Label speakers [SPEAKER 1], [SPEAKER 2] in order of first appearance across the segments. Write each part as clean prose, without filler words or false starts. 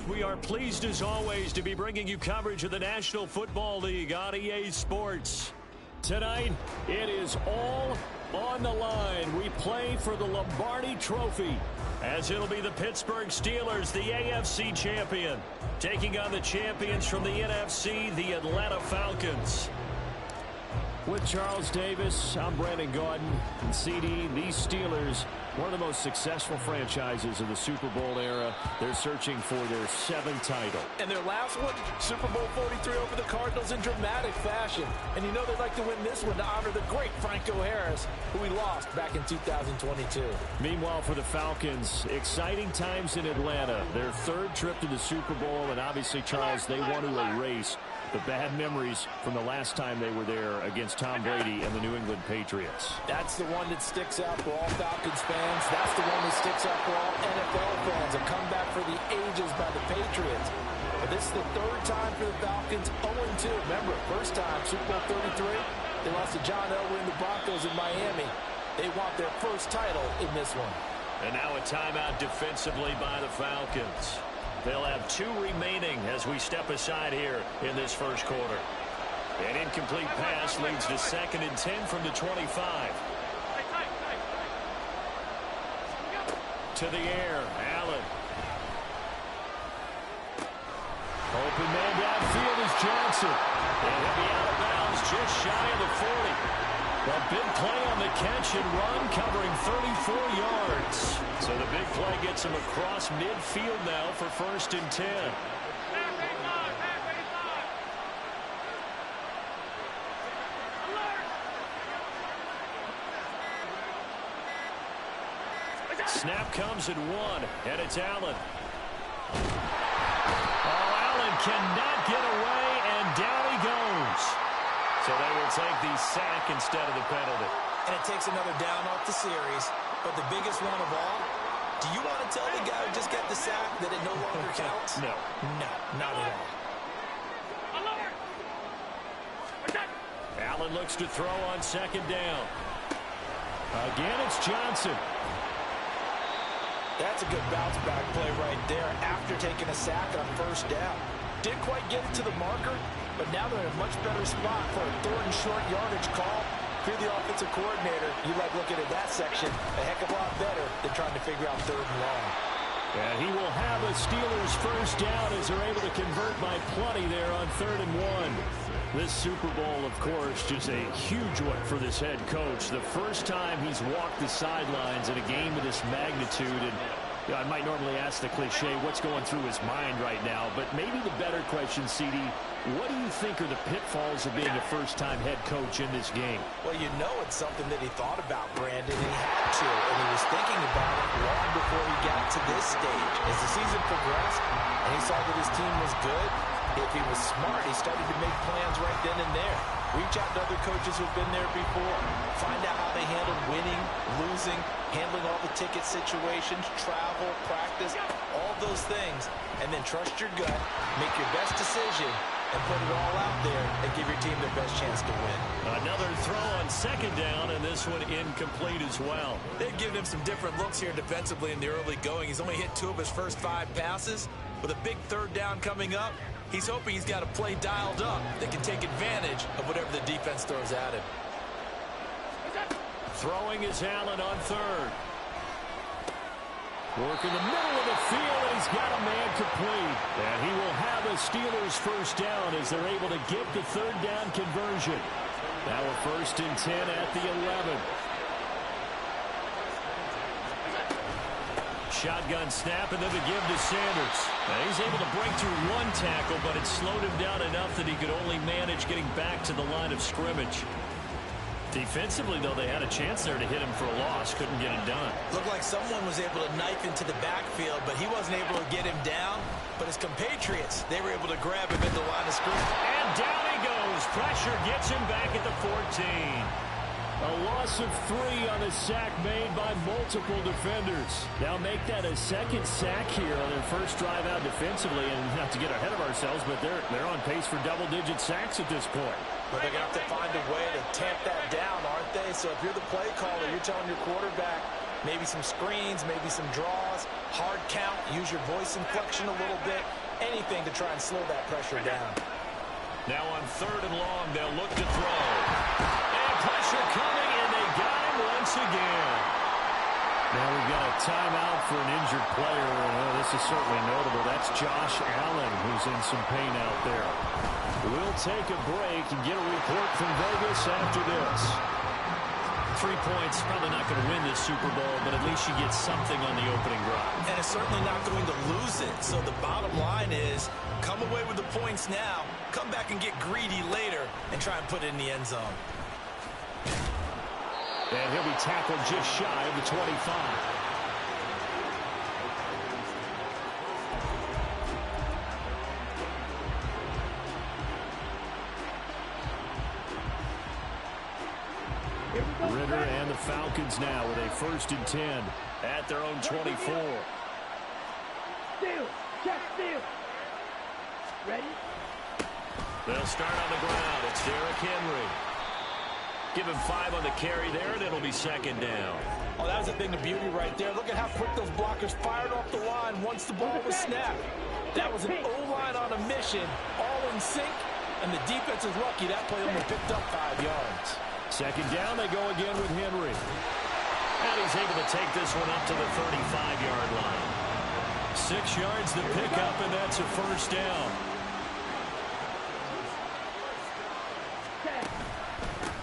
[SPEAKER 1] We are pleased as always to be bringing you coverage of the National Football League on EA Sports. Tonight, it is all on the line. We play for the Lombardi Trophy, as it'll be the Pittsburgh Steelers, the AFC champion, taking on the champions from the NFC, the Atlanta Falcons. With Charles Davis, I'm Brandon Gaudin. And CD, these Steelers, one of the most successful franchises of the Super Bowl era. They're searching for their 7th title.
[SPEAKER 2] And their last one, Super Bowl 43 over the Cardinals in dramatic fashion. And you know they'd like to win this one to honor the great Franco Harris, who we lost back in 2022.
[SPEAKER 1] Meanwhile, for the Falcons, exciting times in Atlanta. Their 3rd trip to the Super Bowl, and obviously, Charles, they want to erase the bad memories from the last time they were there against Tom Brady and the New England Patriots.
[SPEAKER 2] That's the one that sticks out for all Falcons fans. That's the one that sticks out for all NFL fans. A comeback for the ages by the Patriots. But this is the 3rd time for the Falcons, 0-2. Remember, first time, Super Bowl 33, they lost to John Elway and the Broncos in Miami. They want their first title in this one.
[SPEAKER 1] And now a timeout defensively by the Falcons. They'll have 2 remaining as we step aside here in this first quarter. An incomplete pass leads to 2nd and 10 from the 25. To the air, Allen. Open man downfield is Johnson. And he'll be out of bounds just shy of the 40. A big play on the catch and run, covering 34 yards. So the big play gets him across midfield now for 1st and 10. Snap comes at 1, and it's Allen. Oh, Allen cannot get away, and down he goes. So they will take the sack instead of the penalty.
[SPEAKER 2] And it takes another down off the series. But the biggest one of all, do you want to tell the guy who just got the sack that it no longer counts?
[SPEAKER 1] No.
[SPEAKER 2] No, not at all.
[SPEAKER 1] Allen looks to throw on 2nd down. Again, it's Johnson.
[SPEAKER 2] That's a good bounce-back play right there after taking a sack on 1st down. Didn't quite get it to the marker, but now they're in a much better spot for a 3rd and short yardage call. If you're the offensive coordinator, you like looking at that section a heck of a lot better than trying to figure out 3rd and long.
[SPEAKER 1] And he will have a Steelers 1st down as they're able to convert by plenty there on 3rd and 1. This Super Bowl, of course, just a huge one for this head coach. The first time he's walked the sidelines in a game of this magnitude. And I might normally ask the cliche, what's going through his mind right now? But maybe the better question, CD, what do you think are the pitfalls of being a first-time head coach in this game?
[SPEAKER 2] Well, you know it's something that he thought about, Brandon, and he had to. And he was thinking about it long before he got to this stage. As the season progressed and he saw that his team was good, if he was smart, he started to make plans right then and there. Reach out to other coaches who've been there before. Find out how they handled winning, losing, handling all the ticket situations, travel, practice, all those things. And then trust your gut, make your best decision, and put it all out there and give your team their best chance to win.
[SPEAKER 1] Another throw on 2nd down, and this one incomplete as well.
[SPEAKER 2] They've given him some different looks here defensively in the early going. He's only hit 2 of his first 5 passes. With a big 3rd down coming up, he's hoping he's got a play dialed up that can take advantage of whatever the defense throws at him.
[SPEAKER 1] Throwing is Allen on 3rd. Work in the middle of the field, and he's got a man complete. And he will have a Steelers 1st down as they're able to get the 3rd down conversion. Now a 1st and 10 at the 11. Shotgun snap, and then the give to Sanders. Now he's able to break through 1 tackle, but it slowed him down enough that he could only manage getting back to the line of scrimmage. Defensively, though, they had a chance there to hit him for a loss. Couldn't get it done.
[SPEAKER 2] Looked like someone was able to knife into the backfield, but he wasn't able to get him down. But his compatriots, they were able to grab him at the line of scrimmage.
[SPEAKER 1] And down he goes. Pressure gets him back at the 14. A loss of 3 on a sack made by multiple defenders. Now make that a 2nd sack here on their first drive out defensively. And not to get ahead of ourselves, but they're on pace for double-digit sacks at this point.
[SPEAKER 2] But they're going to have to find a way to tamp that down, aren't they? So if you're the play caller, you're telling your quarterback, maybe some screens, maybe some draws, hard count, use your voice inflection a little bit. anything to try and slow that pressure down.
[SPEAKER 1] Now on 3rd and long, they'll look to throw. And pressure coming, and they got him once again. Now we've got a timeout for an injured player. This is certainly notable. That's Josh Allen, who's in some pain out there. We'll take a break and get a report from Vegas after this. 3 points, probably not going to win this Super Bowl, but at least you get something on the opening drive.
[SPEAKER 2] And it's certainly not going to lose it. So the bottom line is, come away with the points now, come back and get greedy later, and try and put it in the end zone.
[SPEAKER 1] And he'll be tackled just shy of the 25. Ritter and the Falcons now with a 1st and 10 at their own 24.
[SPEAKER 3] Steal. Check steal. Ready?
[SPEAKER 1] They'll start on the ground. It's Derrick Henry. Give him 5 on the carry there, and it'll be 2nd down.
[SPEAKER 2] Oh, that was a thing of beauty right there. Look at how quick those blockers fired off the line once the ball was snapped. That was an O-line on a mission, all in sync, and the defense is lucky that play only picked up 5 yards.
[SPEAKER 1] 2nd down, they go again with Henry. And he's able to take this one up to the 35-yard line. 6 yards to pick up, and that's a 1st down.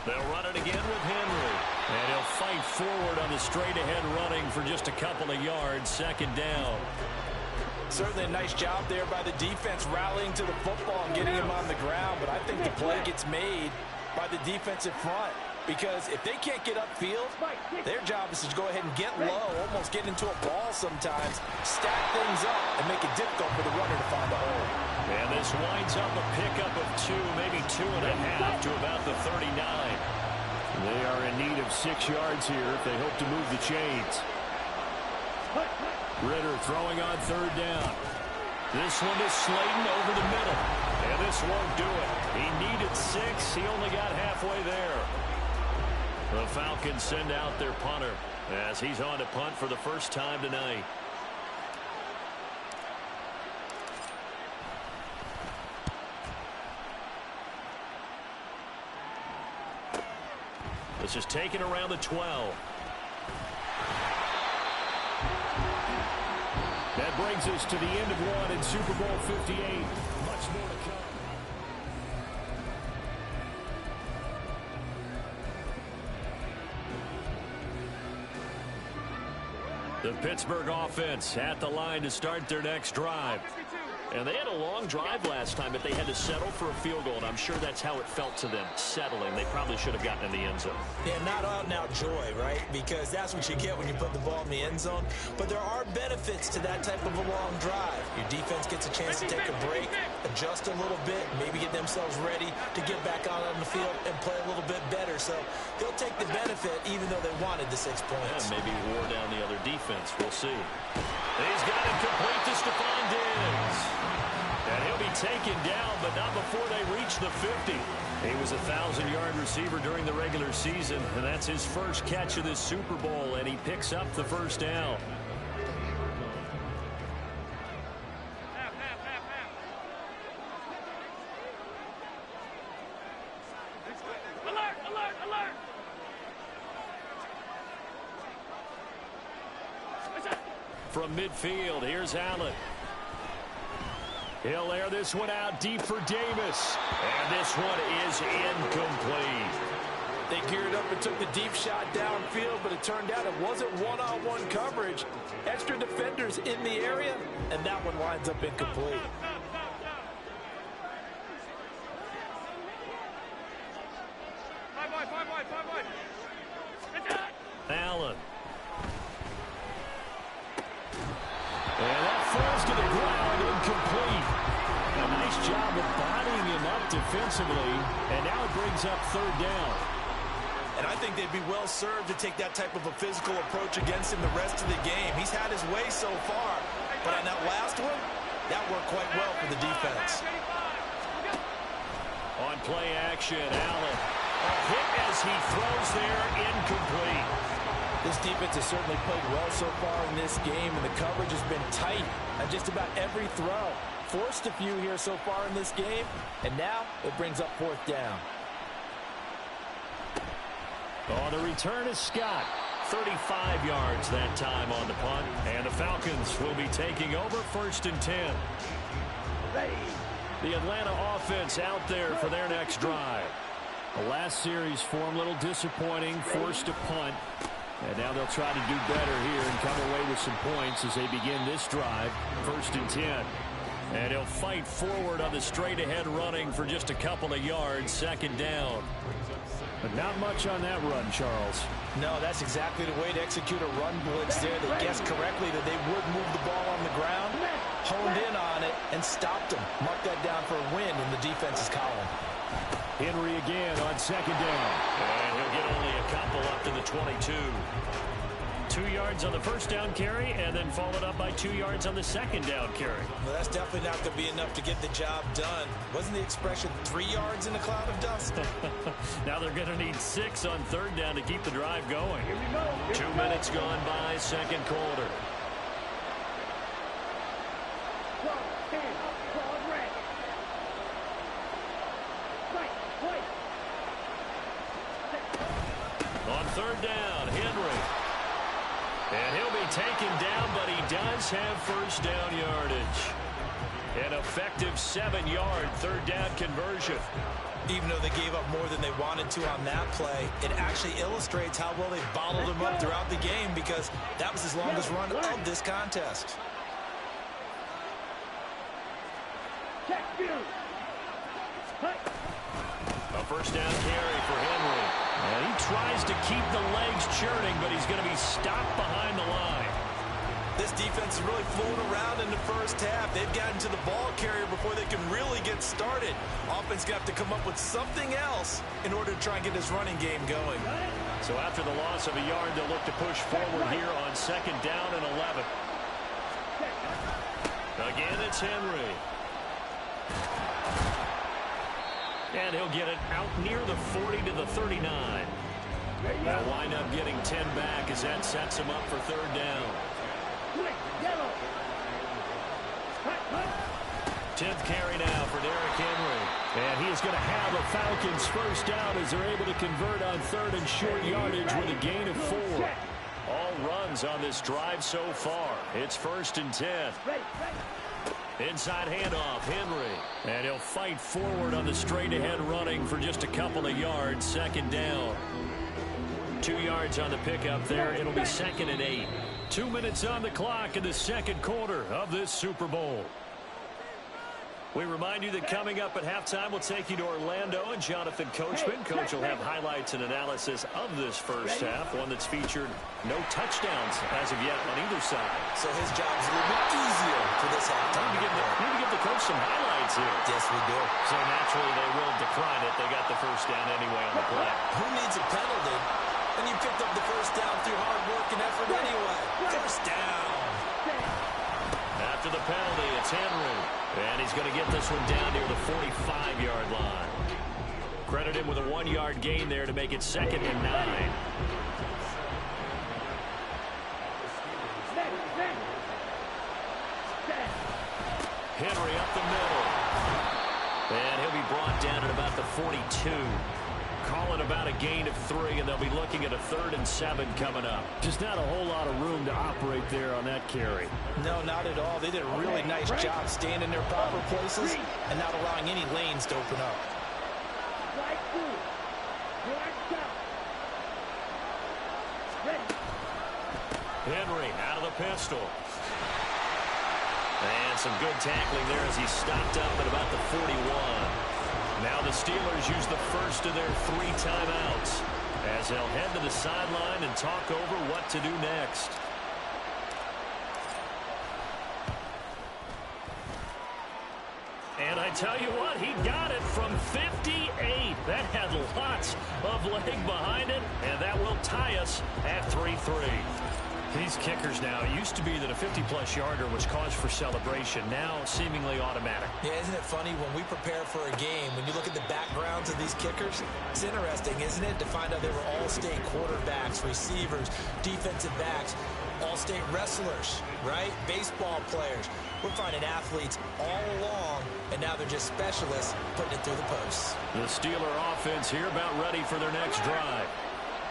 [SPEAKER 1] They'll run it again with Henry. And he'll fight forward on the straight-ahead running for just a couple of yards. 2nd down.
[SPEAKER 2] Certainly a nice job there by the defense rallying to the football and getting him on the ground. But I think the play gets made by the defensive front. Because if they can't get upfield, their job is to go ahead and get low, almost get into a ball sometimes, stack things up, and make it difficult for the runner to find a hole.
[SPEAKER 1] And this winds up a pickup of 2, maybe 2.5 to about the 39. They are in need of 6 yards here if they hope to move the chains. Ritter throwing on 3rd down. This one to Slayton over the middle. And this won't do it. He needed 6. He only got halfway there. The Falcons send out their punter as he's on to punt for the first time tonight. This is taken around the 12. That brings us to the end of one in Super Bowl 58. Much more to come. The Pittsburgh offense at the line to start their next drive. And they had a long drive last time, but they had to settle for a field goal, and I'm sure that's how it felt to them, settling. They probably should have gotten in the end zone.
[SPEAKER 2] Yeah, not out-and-out joy, right? Because that's what you get when you put the ball in the end zone. But there are benefits to that type of a long drive. Your defense gets a chance to take a break, adjust a little bit, maybe get themselves ready to get back out on the field and play a little bit better. So they'll take the benefit even though they wanted the 6 points.
[SPEAKER 1] Yeah, maybe wore down the other defense. We'll see. He's got it complete to Stephon Diggs. And he'll be taken down, but not before they reach the 50. He was a 1,000-yard receiver during the regular season, and that's his first catch of this Super Bowl, and he picks up the 1st down.
[SPEAKER 3] Alert, alert, alert!
[SPEAKER 1] From midfield, here's Allen. He'll air this one out deep for Davis. And this one is incomplete.
[SPEAKER 2] They geared up and took the deep shot downfield, but it turned out it wasn't one-on-one coverage. Extra defenders in the area, and that one winds up incomplete.
[SPEAKER 1] Allen. And that falls to the ground, incomplete. A nice job of bodying him up defensively, and now it brings up 3rd down.
[SPEAKER 2] And I think they'd be well served to take that type of a physical approach against him the rest of the game. He's had his way so far, but on that last one, that worked quite well for the defense.
[SPEAKER 1] On play action, Allen. A hit as he throws there, incomplete.
[SPEAKER 2] This defense has certainly played well so far in this game, and the coverage has been tight on just about every throw. Forced a few here so far in this game, and now it brings up 4th down.
[SPEAKER 1] On the return is Scott. 35 yards that time on the punt. And the Falcons will be taking over 1st and 10. The Atlanta offense out there for their next drive. The last series form a little disappointing, forced a punt. And now they'll try to do better here and come away with some points as they begin this drive. 1st and 10. And he'll fight forward on the straight-ahead running for just a couple of yards, 2nd down. But not much on that run, Charles.
[SPEAKER 2] No, that's exactly the way to execute a run blitz there. They guessed correctly that they would move the ball on the ground, honed in on it, and stopped them. Mark that down for a win in the defense's column.
[SPEAKER 1] Henry again on 2nd down. And he'll get only a couple up to the 22. 2 yards on the 1st down carry, and then followed up by 2 yards on the 2nd down carry.
[SPEAKER 2] Well, that's definitely not going to be enough to get the job done. Wasn't the expression 3 yards in a cloud of dust?
[SPEAKER 1] Now they're going to need 6 on 3rd down to keep the drive going. 2 minutes gone by, 2nd quarter. On 3rd down, Henry. And he'll be taken down, but he does have 1st down yardage. An effective 7-yard 3rd down conversion.
[SPEAKER 2] Even though they gave up more than they wanted to on that play, it actually illustrates how well they bottled them up throughout the game, because that was his longest run of this contest.
[SPEAKER 1] A 1st down carry for Henry. And he tries to keep the legs churning, but he's going to be stopped behind the line.
[SPEAKER 2] This defense is really fooling around in the 1st half. They've gotten to the ball carrier before they can really get started. Offense got to come up with something else in order to try and get this running game going.
[SPEAKER 1] So after the loss of a yard, they'll look to push forward here on 2nd down and 11. Again, it's Henry. And he'll get it out near the 40 to the 39. They'll wind up getting 10 back as that sets him up for 3rd down. 10th carry now for Derrick Henry. And he is going to have a Falcons 1st down as they're able to convert on 3rd and short yardage with a gain of 4. All runs on this drive so far. It's 1st and 10. Inside handoff, Henry. And he'll fight forward on the straight-ahead running for just a couple of yards, 2nd down. 2 yards on the pickup there. It'll be 2nd and 8. 2 minutes on the clock in the 2nd quarter of this Super Bowl. We remind you that coming up at halftime, we'll take you to Orlando and Jonathan Coachman. Coach will have highlights and analysis of this 1st half, one that's featured no touchdowns as of yet on either side.
[SPEAKER 2] So his job's a little bit easier for this halftime.
[SPEAKER 1] Need to give the coach some highlights here.
[SPEAKER 2] Yes, we do.
[SPEAKER 1] So naturally, they will decline it. They got the 1st down anyway on the play.
[SPEAKER 2] Who needs a penalty? And you picked up the 1st down through hard work and effort anyway. 1st down.
[SPEAKER 1] After the penalty, it's Henry. And he's going to get this one down near the 45-yard line. Credit him with a 1-yard gain there to make it 2nd and 9. Henry up the middle. And he'll be brought down at about the 42. Calling about a gain of 3, and they'll be looking at a 3rd and 7 coming up. Just not a whole lot of room to operate there on that carry.
[SPEAKER 2] No, not at all. They did a really nice job staying in their proper places and not allowing any lanes to open up.
[SPEAKER 1] Henry out of the pistol. And some good tackling there as he stopped up at about the 41. Now the Steelers use the first of their 3 timeouts as they'll head to the sideline and talk over what to do next. And I tell you what, he got it from 58. That had lots of leg behind it, and that will tie us at 3-3. These kickers now, it used to be that a 50-plus yarder was cause for celebration. Now, seemingly automatic.
[SPEAKER 2] Yeah, isn't it funny when we prepare for a game, when you look at the backgrounds of these kickers, it's interesting, isn't it, to find out they were all-state quarterbacks, receivers, defensive backs, all-state wrestlers, right? Baseball players. We're finding athletes all along, and now they're just specialists putting it through the posts.
[SPEAKER 1] The Steeler offense here about ready for their next drive.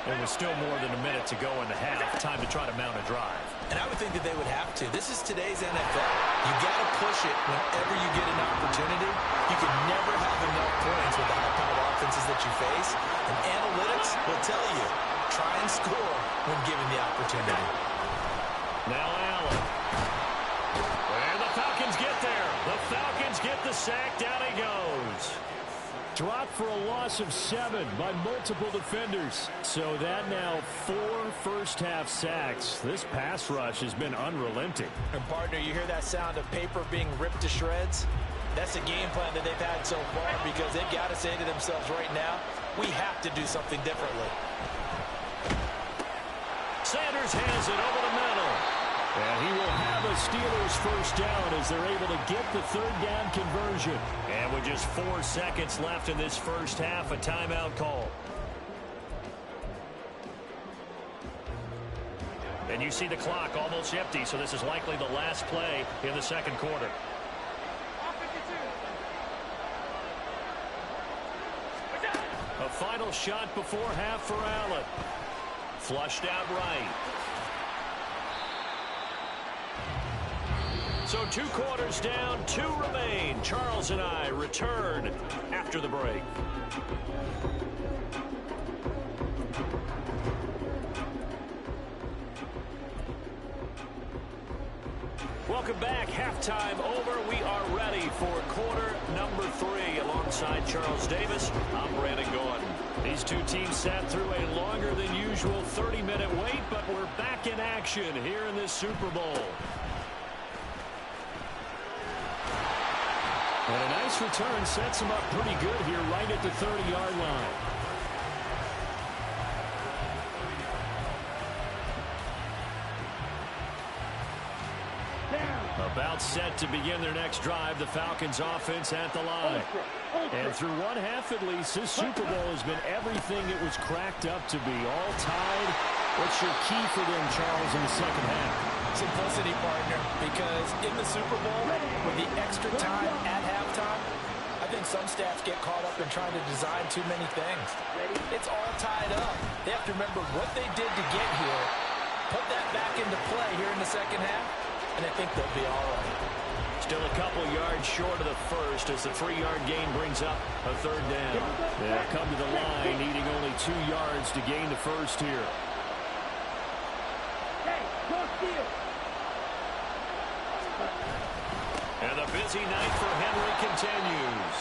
[SPEAKER 1] It was still more than a minute to go in the half. Time to try to mount a drive.
[SPEAKER 2] And I would think that they would have to. This is today's NFL. You got to push it whenever you get an opportunity. You can never have enough points with the high-powered offenses that you face. And analytics will tell you, try and score when given the opportunity.
[SPEAKER 1] Now Allen. And the Falcons get there. The Falcons get the sack. Down he goes. Dropped for a loss of 7 by multiple defenders. So that now 4 first-half sacks. This pass rush has been unrelenting.
[SPEAKER 2] And, partner, you hear that sound of paper being ripped to shreds? That's the game plan that they've had so far because they've got to say to themselves right now, we have to do something differently.
[SPEAKER 1] Sanders has it over the middle. And he will have a Steelers first down as they're able to get the third down conversion. And with just 4 seconds left in this first half, a timeout call. And you see the clock almost empty, so this is likely the last play in the second quarter. A final shot before half for Allen. Flushed out right. So 2 quarters down, 2 remain. Charles and I return after the break. Welcome back. Halftime over. We are ready for quarter number 3. Alongside Charles Davis, I'm Brandon Gordon. These two teams sat through a longer than usual 30-minute wait, but we're back in action here in this Super Bowl. And a nice return sets him up pretty good here right at the 30-yard line. About set to begin their next drive, the Falcons offense at the line. And through one half at least, this Super Bowl has been everything it was cracked up to be. All tied. What's your key for them, Charles, in the second half?
[SPEAKER 2] Simplicity, partner, because in the Super Bowl, with the extra time at halftime, I think some staffs get caught up in trying to design too many things. It's all tied up. They have to remember what they did to get here, put that back into play here in the second half, and I think they'll be all right.
[SPEAKER 1] Still a couple yards short of the first as the 3-yard gain brings up a third down. They'll come to the line, needing only 2 yards to gain the first here. And the busy night for Henry continues.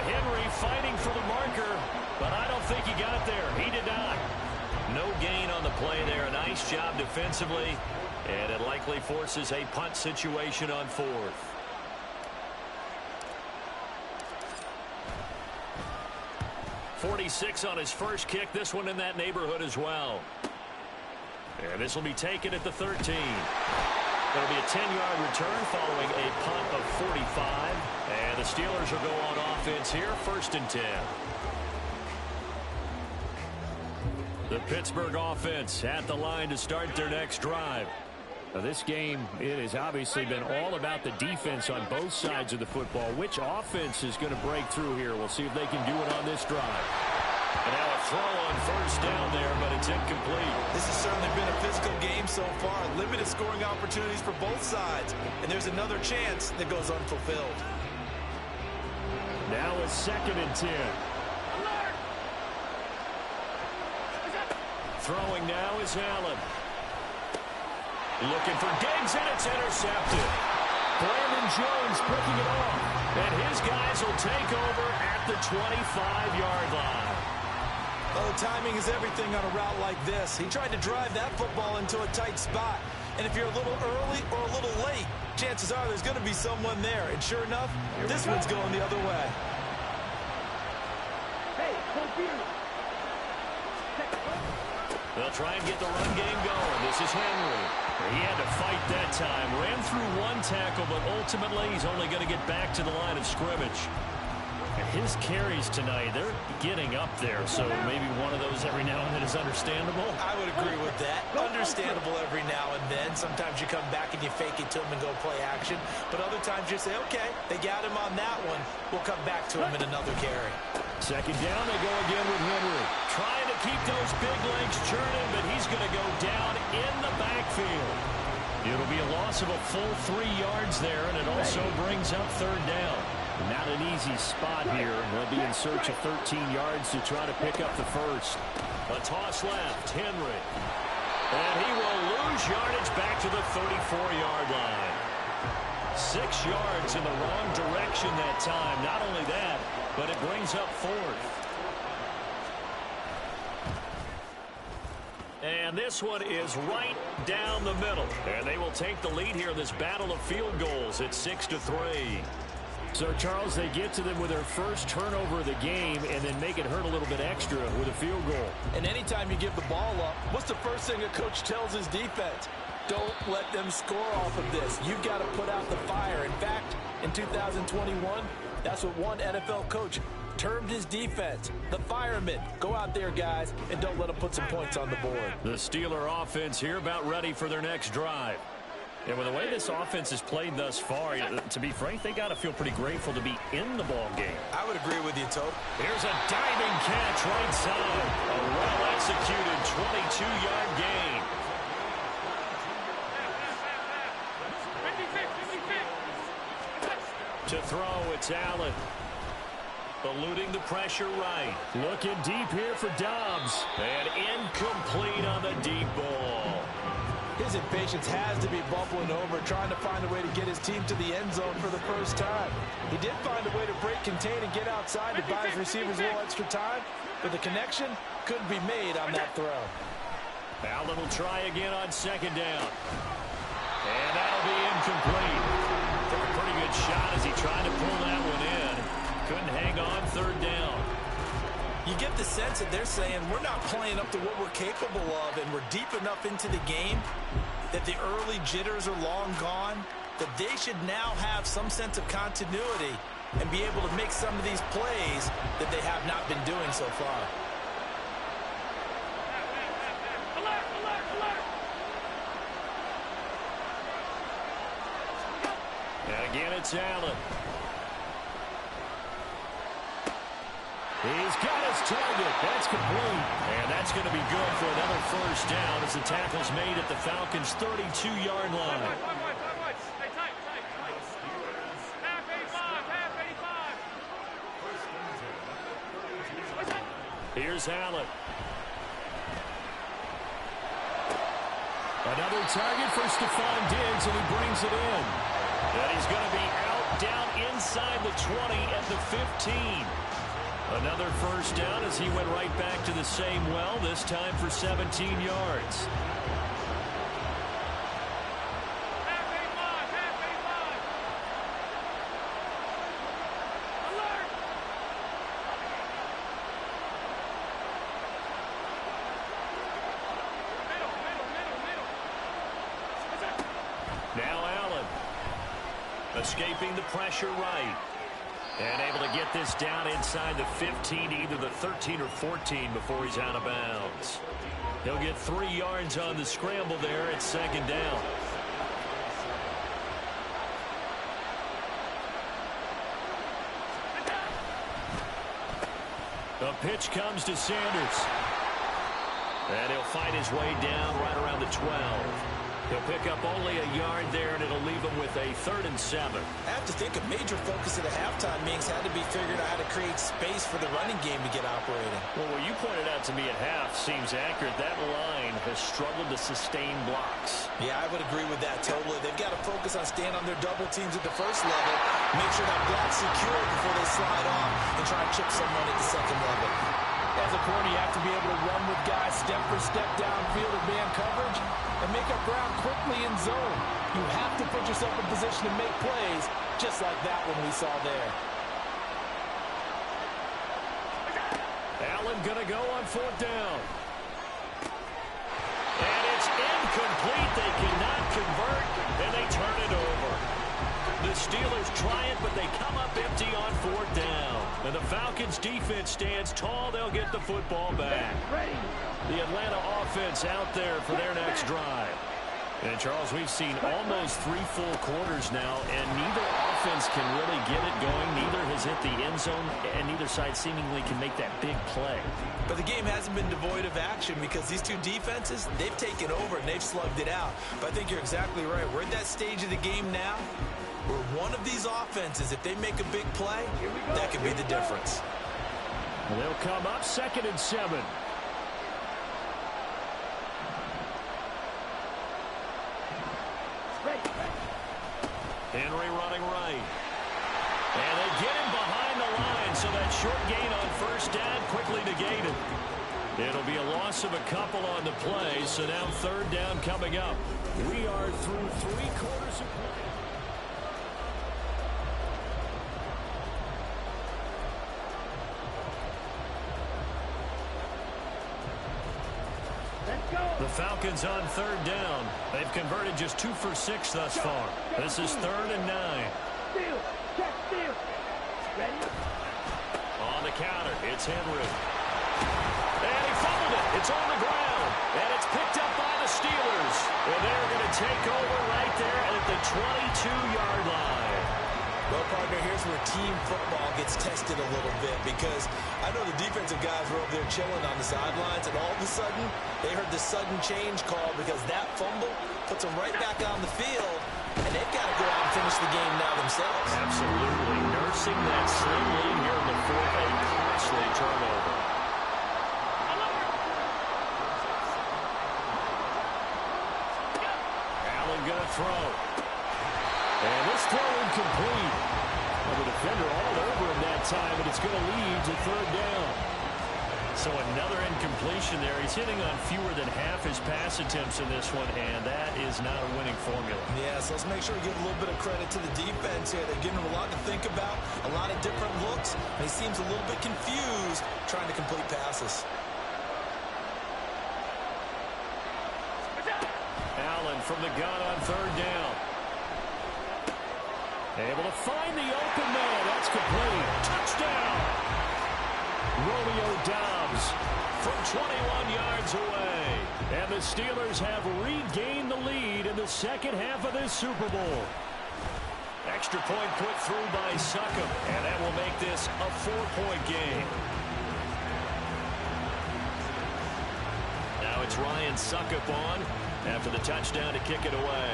[SPEAKER 1] Henry fighting for the marker, but I don't think he got there. He did not. No gain on the play there. A nice job defensively, and it likely forces a punt situation on 4th. .46 on his first kick. This one in that neighborhood as well. And this will be taken at the 13. It'll be a 10-yard return following a punt of 45. And the Steelers will go on offense here, 1st and 10. The Pittsburgh offense at the line to start their next drive. Now this game, it has obviously been all about the defense on both sides of the football. Which offense is going to break through here? We'll see if they can do it on this drive. And now a throw on 1st down there, but it's incomplete.
[SPEAKER 2] This has certainly been a physical game so far. Limited scoring opportunities for both sides. And there's another chance that goes unfulfilled.
[SPEAKER 1] Now a 2nd and 10. Throwing now is Allen. Looking for Diggs, and it's intercepted. Brandon Jones picking it off. And his guys will take over at the 25-yard line.
[SPEAKER 2] Oh, timing is everything on a route like this. He tried to drive that football into a tight spot. And if you're a little early or a little late, chances are there's going to be someone there. And sure enough, this one's going the other way.
[SPEAKER 3] Hey, confused.
[SPEAKER 1] They'll try and get the run game going. This is Henry. He had to fight that time. Ran through one tackle, but ultimately he's only going to get back to the line of scrimmage. His carries tonight, they're getting up there, so maybe one of those every now and then is understandable.
[SPEAKER 2] I would agree with that. Understandable every now and then. Sometimes you come back and you fake it to him and go play action. But other times you say, okay, they got him on that one. We'll come back to him in another carry.
[SPEAKER 1] Second down, they go again with Henry. Trying to keep those big legs churning, but he's going to go down in the backfield. It'll be a loss of a full 3 yards there, and it also brings up third down. Not an easy spot here. They'll be in search of 13 yards to try to pick up the first. A toss left, Henry. And he will lose yardage back to the 34-yard line. 6 yards in the wrong direction that time. Not only that, but it brings up fourth. And this one is right down the middle. And they will take the lead here in this battle of field goals at 6-3. So, Charles, they get to them with their first turnover of the game and then make it hurt a little bit extra with a field goal.
[SPEAKER 2] And anytime you give the ball up, what's the first thing a coach tells his defense? Don't let them score off of this. You've got to put out the fire. In fact, in 2021, that's what one NFL coach termed his defense, the firemen. Go out there, guys, and don't let them put some points on the board.
[SPEAKER 1] The Steeler offense here about ready for their next drive. And with the way this offense has played thus far, to be frank, they got to feel pretty grateful to be in the ball game.
[SPEAKER 2] I would agree with you, Tope.
[SPEAKER 1] Here's a diving catch right side. A well-executed 22-yard gain.
[SPEAKER 3] 56.
[SPEAKER 1] To throw, it's Allen. Eluding the pressure right. Looking deep here for Dobbs. And incomplete on the deep ball.
[SPEAKER 2] His impatience has to be bubbling over, trying to find a way to get his team to the end zone for the first time. He did find a way to break, contain, and get outside to buy his receivers a little extra time, but the connection couldn't be made on that throw.
[SPEAKER 1] Allen will try again on second down. And that'll be incomplete. Took a pretty good shot as he tried to pull that one in. Couldn't hang on third down.
[SPEAKER 2] You get the sense that they're saying we're not playing up to what we're capable of, and we're deep enough into the game that the early jitters are long gone, that they should now have some sense of continuity and be able to make some of these plays that they have not been doing so far.
[SPEAKER 3] Alert, alert, alert.
[SPEAKER 1] And again, it's Allen. He's got his target. That's complete. And that's going to be good for another first down as the tackle's made at the Falcons' 32-yard line.
[SPEAKER 3] Stay tight, tight. Half 85, half 85.
[SPEAKER 1] Here's Allen. Another target for Stephon Diggs, and he brings it in. And he's going to be out down inside the 20 at the 15. Another first down as he went right back to the same well, this time for 17 yards.
[SPEAKER 3] Half 85, half 85. Alert. Middle.
[SPEAKER 1] Now Allen. Escaping the pressure right. And able to get this down inside the 15, either the 13 or 14 before he's out of bounds. He'll get 3 yards on the scramble there at second down. The pitch comes to Sanders. And he'll fight his way down right around the 12. He'll pick up only a yard there, and it'll leave him with a 3rd and 7.
[SPEAKER 2] I have to think a major focus at the halftime meetings had to be figured out how to create space for the running game to get operating.
[SPEAKER 1] Well, what you pointed out to me at half seems accurate. That line has struggled to sustain blocks.
[SPEAKER 2] Yeah, I would agree with that totally. They've got to focus on staying on their double teams at the first level, make sure that block's secure before they slide off, and try to chip someone at the second level. As a corner, you have to be able to run with guys step for step downfield in man coverage and make up ground quickly in zone. You have to put yourself in position to make plays, just like that one we saw there.
[SPEAKER 1] Allen going to go on 4th down. And it's Incomplete. They cannot convert, and they turn it over. The Steelers try it, but they come up empty on fourth down. And the Falcons' defense stands tall. They'll get the football back. The Atlanta offense out there for their next drive. And, Charles, we've seen almost 3 full quarters now, and neither offense can really get it going. Neither has hit the end zone, and neither side seemingly can make that big play.
[SPEAKER 2] But the game hasn't been devoid of action because these two defenses, they've taken over and they've slugged it out. But I think you're exactly right. We're at that stage of the game now where one of these offenses, if they make a big play, that could be the difference.
[SPEAKER 1] And they'll come up 2nd and 7. Henry running right. And they get him behind the line, so that short gain on first down quickly negated. It'll be a loss of a couple on the play, so now 3rd down coming up. We are through 3 quarters of play. The Falcons on 3rd down. They've converted just 2 for 6 thus far. This is 3rd and 9. On the counter, it's Henry. And he fumbled it. It's on the ground. And it's picked up by the Steelers. And they're going to take over right there at the 22-yard line.
[SPEAKER 2] Well, partner, here's where team football gets tested a little bit because I know the defensive guys were over there chilling on the sidelines, and all of a sudden, they heard the sudden change call because that fumble puts them right back on the field, and they've got to go out and finish the game now themselves.
[SPEAKER 1] Absolutely. Nursing that slim lead here in the 4th, a costly turnover. Allen going to throw. And this throw incomplete. Well, the defender all over him that time, and it's going to lead to 3rd down. So another incompletion there. He's hitting on fewer than half his pass attempts in this one, and that is not a winning formula.
[SPEAKER 2] Yeah, so let's make sure we give a little bit of credit to the defense here. They're giving him a lot to think about, a lot of different looks, and he seems a little bit confused trying to complete passes.
[SPEAKER 1] Allen from the gun on 3rd down. Able to find the open man. That's complete. Touchdown. Romeo Doubs from 21 yards away. And the Steelers have regained the lead in the 2nd half of this Super Bowl. Extra point put through by Succop, and that will make this a 4-point game. Now it's Ryan Succop on after the touchdown to kick it away.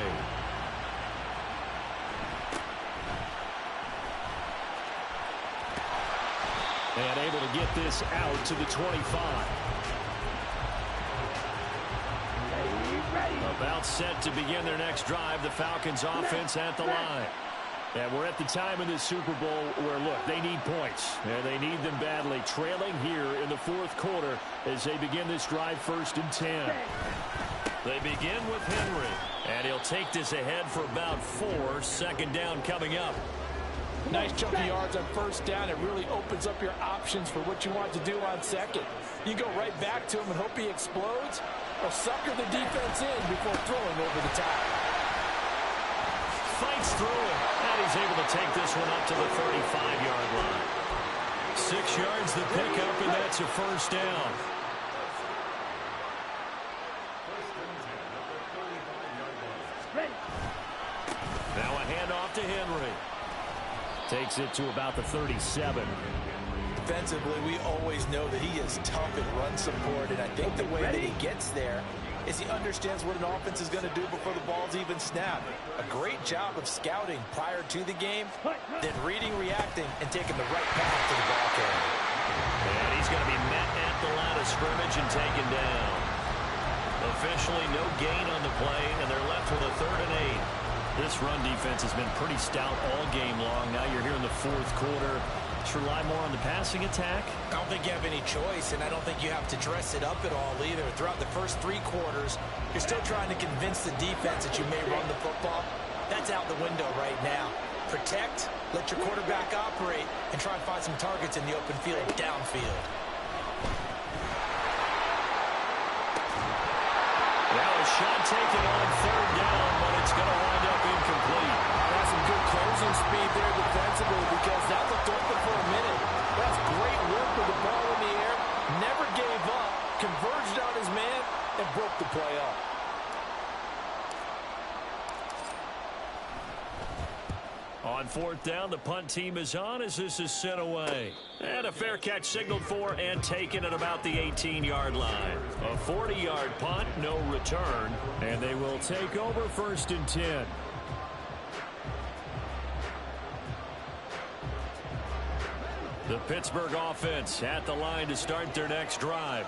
[SPEAKER 1] And able to get this out to the 25. About set to begin their next drive. The Falcons offense at the line. And we're at the time in this Super Bowl where, look, they need points. And they need them badly. Trailing here in the 4th quarter as they begin this drive 1st and 10. They begin with Henry. And he'll take this ahead for about 4. 2nd down coming up.
[SPEAKER 4] Nice chunky yards on 1st down. It really opens up your options for what you want to do on 2nd. You go right back to him and hope he explodes, or sucker the defense in before throwing over the top.
[SPEAKER 1] Fights through it, and he's able to take this one up to the 35-yard line. 6 yards the pickup, and that's a 1st down. Now a handoff to Henry. Takes it to about the 37.
[SPEAKER 2] Defensively, we always know that he is tough in run support, and I think the way that he gets there is he understands what an offense is going to do before the ball's even snapped. A great job of scouting prior to the game, then reading, reacting, and taking the right path to the ball carrier.
[SPEAKER 1] And he's going to be met at the line of scrimmage and taken down. Officially no gain on the play, and they're left with a 3rd and 8. This run defense has been pretty stout all game long. Now you're here in the 4th quarter. Let's rely more on the passing attack.
[SPEAKER 2] I don't think you have any choice, and I don't think you have to dress it up at all either. Throughout the first 3 quarters, you're still trying to convince the defense that you may run the football. That's out the window right now. Protect, let your quarterback operate, and try and find some targets in the open field downfield.
[SPEAKER 1] Now a shot taken on third down, but it's going to wind up incomplete.
[SPEAKER 4] That's some good closing speed there defensively because that looked open for a minute. That's great work with the ball in the air. Never gave up, converged on his man, and broke the play up.
[SPEAKER 1] On fourth down, the punt team is on as this is sent away. And a fair catch signaled for and taken at about the 18-yard line. A 40-yard punt, no return, and they will take over 1st and 10. The Pittsburgh offense at the line to start their next drive.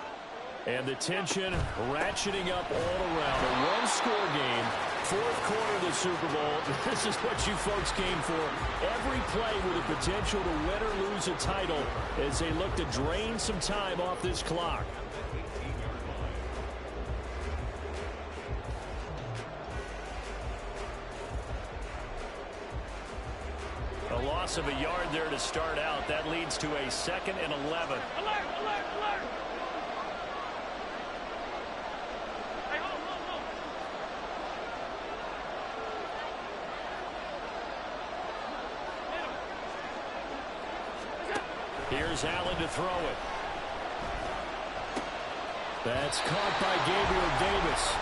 [SPEAKER 1] And the tension ratcheting up all around. A one-score game, 4th quarter of the Super Bowl. This is what you folks came for. Every play with the potential to win or lose a title as they look to drain some time off this clock. A loss of a yard there to start out. That leads to a 2nd and 11.
[SPEAKER 3] Alert, alert, alert. Hey, hold.
[SPEAKER 1] Here's Allen to throw it. That's caught by Gabriel Davis.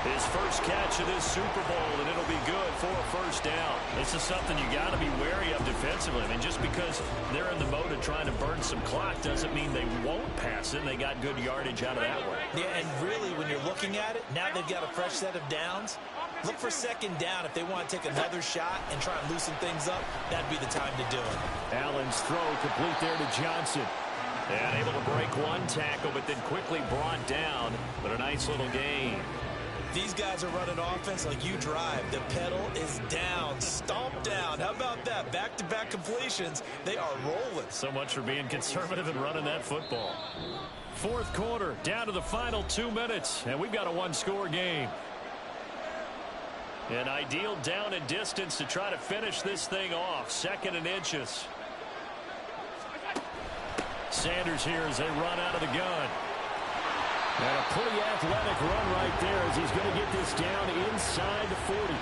[SPEAKER 1] His first catch of this Super Bowl, and it'll be good for a 1st down. This is something you got to be wary of defensively. I mean, just because they're in the mode of trying to burn some clock doesn't mean they won't pass it. They got good yardage out of that one.
[SPEAKER 2] Yeah, and really, when you're looking at it, now they've got a fresh set of downs. Look for 2nd down. If they want to take another shot and try and loosen things up, that'd be the time to do it.
[SPEAKER 1] Allen's throw complete there to Johnson. And able to break one tackle, but then quickly brought down. But a nice little gain.
[SPEAKER 2] These guys are running offense like you drive. The pedal is down, stomped down. How about that? Back-to-back completions. They are rolling.
[SPEAKER 1] So much for being conservative and running that football. 4th quarter, down to the final 2 minutes, and we've got a one-score game. An ideal down and distance to try to finish this thing off. 2nd and inches. Sanders here as they run out of the gun. And a pretty athletic run right there as he's going to get this down inside the 40.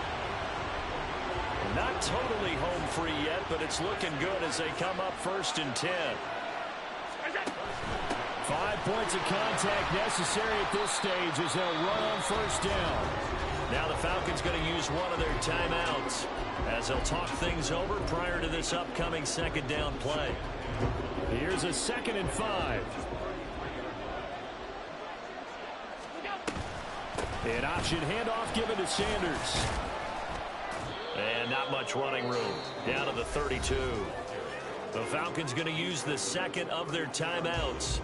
[SPEAKER 1] Not totally home free yet, but it's looking good as they come up 1st and 10. 5 points of contact necessary at this stage as they'll run on 1st down. Now the Falcons going to use one of their timeouts as they'll talk things over prior to this upcoming 2nd down play. Here's a 2nd and 5. An option handoff given to Sanders. And not much running room. Down to the 32. The Falcons going to use the 2nd of their timeouts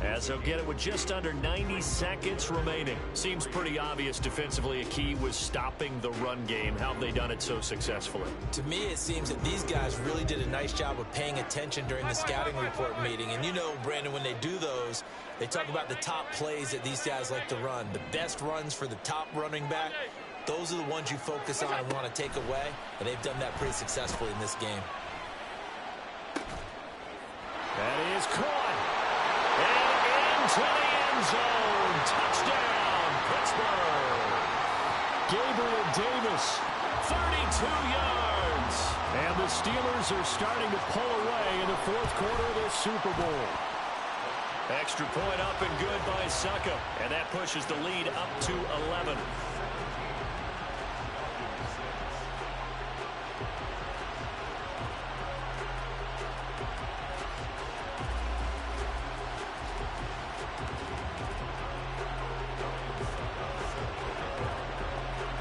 [SPEAKER 1] as they'll get it with just under 90 seconds remaining. Seems pretty obvious defensively a key was stopping the run game. How have they done it so successfully?
[SPEAKER 2] To me, it seems that these guys really did a nice job of paying attention during the scouting report meeting. And you know, Brandon, when they do those, they talk about the top plays that these guys like to run. The best runs for the top running back. Those are the ones you focus on and want to take away. And they've done that pretty successfully in this game.
[SPEAKER 1] That is caught. And into the end zone. Touchdown, Pittsburgh. Gabriel Davis, 32 yards. And the Steelers are starting to pull away in the 4th quarter of this Super Bowl. Extra point up and good by Suckup. And that pushes the lead up to 11.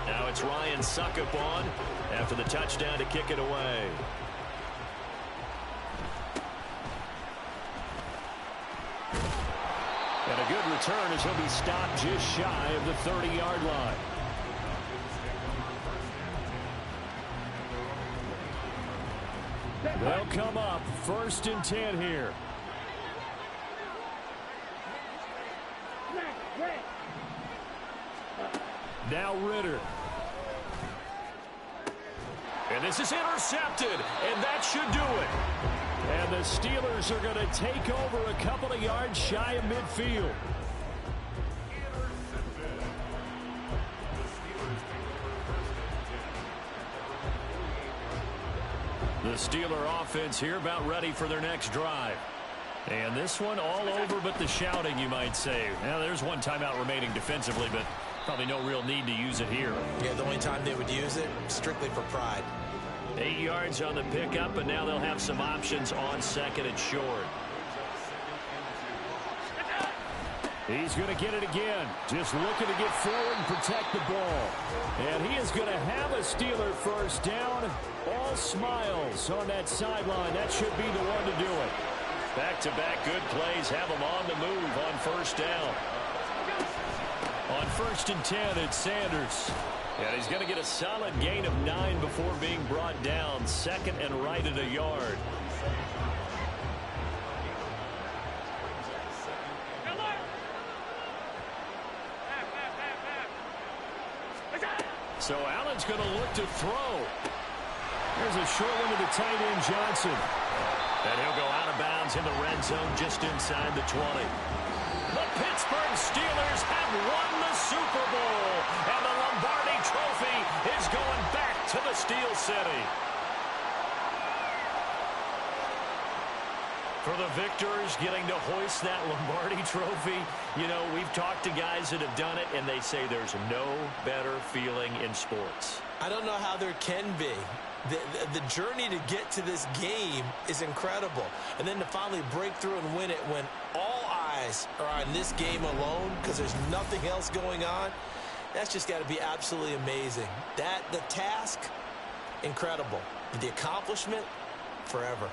[SPEAKER 1] Now it's Ryan Suckup on after the touchdown to kick it away. And a good return as he'll be stopped just shy of the 30-yard line. They'll come up 1st and 10 here. Now Ritter. And this is intercepted, and that should do it. And the Steelers are going to take over a couple of yards shy of midfield. The Steeler offense here about ready for their next drive. And this one all over but the shouting, you might say. Now, there's one timeout remaining defensively, but probably no real need to use it here.
[SPEAKER 2] Yeah, the only time they would use it, strictly for pride.
[SPEAKER 1] 8 yards on the pickup, and now they'll have some options on second and short. He's going to get it again. Just looking to get forward and protect the ball. And he is going to have a Steeler first down. All smiles on that sideline. That should be the one to do it. Back-to-back good plays have him on the move on first down. On 1st and 10, it's Sanders. And he's going to get a solid gain of 9 before being brought down. Second and right at a yard. So Allen's going to look to throw. There's a short one to the tight end, Johnson. And he'll go out of bounds in the red zone just inside the 20. The Pittsburgh Steelers have won the Super Bowl. And the Lombardi Trophy is going back to the Steel City. For the victors getting to hoist that Lombardi Trophy, you know, we've talked to guys that have done it, and they say there's no better feeling in sports. I don't know how there can be. The journey to get to this game is incredible. And then to finally break through and win it when all eyes are on this game alone because there's nothing else going on, that's just got to be absolutely amazing. The task, incredible. The accomplishment, forever.